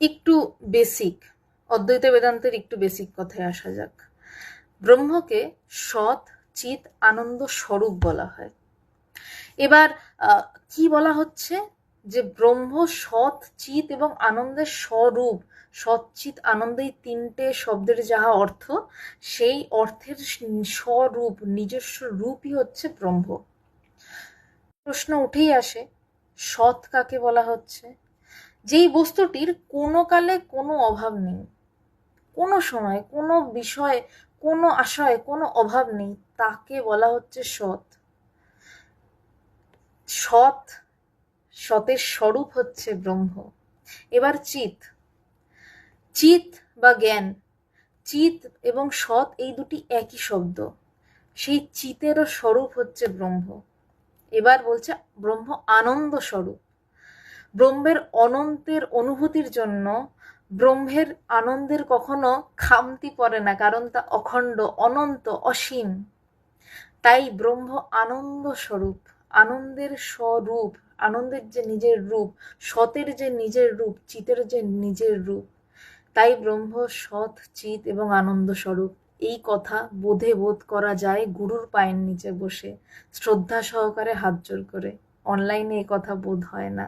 একটু বেসিক, অদ্বৈত বেদান্তের একটু বেসিক কথায় আসা যাক। ব্রহ্মকে সৎ চিৎ আনন্দ স্বরূপ বলা হয়। এবার কি বলা হচ্ছে, যে ব্রহ্ম সৎ চিৎ এবং আনন্দের স্বরূপ। সৎ চিৎ আনন্দ, এই তিনটে শব্দের যাহা অর্থ, সেই অর্থের স্বরূপ, নিজস্ব রূপই হচ্ছে ব্রহ্ম। প্রশ্ন উঠেই আসে, সৎ কাকে বলা হচ্ছে? যেই বস্তুটির কোনো কালে কোনো অভাব নেই, কোনো সময় কোনো বিষয়ে কোনো আশয় কোনো অভাব নেই, তাকে বলা হচ্ছে সৎ। সৎ, সতের স্বরূপ হচ্ছে ব্রহ্ম। এবার চিৎ, চিৎ বা জ্ঞান, চিৎ এবং সৎ এই দুটি একই শব্দ, সেই চিতেরও স্বরূপ হচ্ছে ব্রহ্ম। এবার বলছে ব্রহ্ম আনন্দ স্বরূপ। ব্রহ্মের অনন্তের অনুভূতির জন্য ব্রহ্মের আনন্দের কখনো খামতি পড়ে না, কারণ তা অখণ্ড, অনন্ত, অসীম। তাই ব্রহ্ম আনন্দ স্বরূপ, আনন্দের স্বরূপ, আনন্দের যে নিজের রূপ, সতের যে নিজের রূপ, চিতের যে নিজের রূপ। তাই ব্রহ্ম সৎ চিৎ এবং আনন্দ স্বরূপ। এই কথা বোধে বোধ করা যায় গুরুর পায়ের নিচে বসে শ্রদ্ধা সহকারে হাত জোড় করে। অনলাইনে এই কথা বোধ হয় না।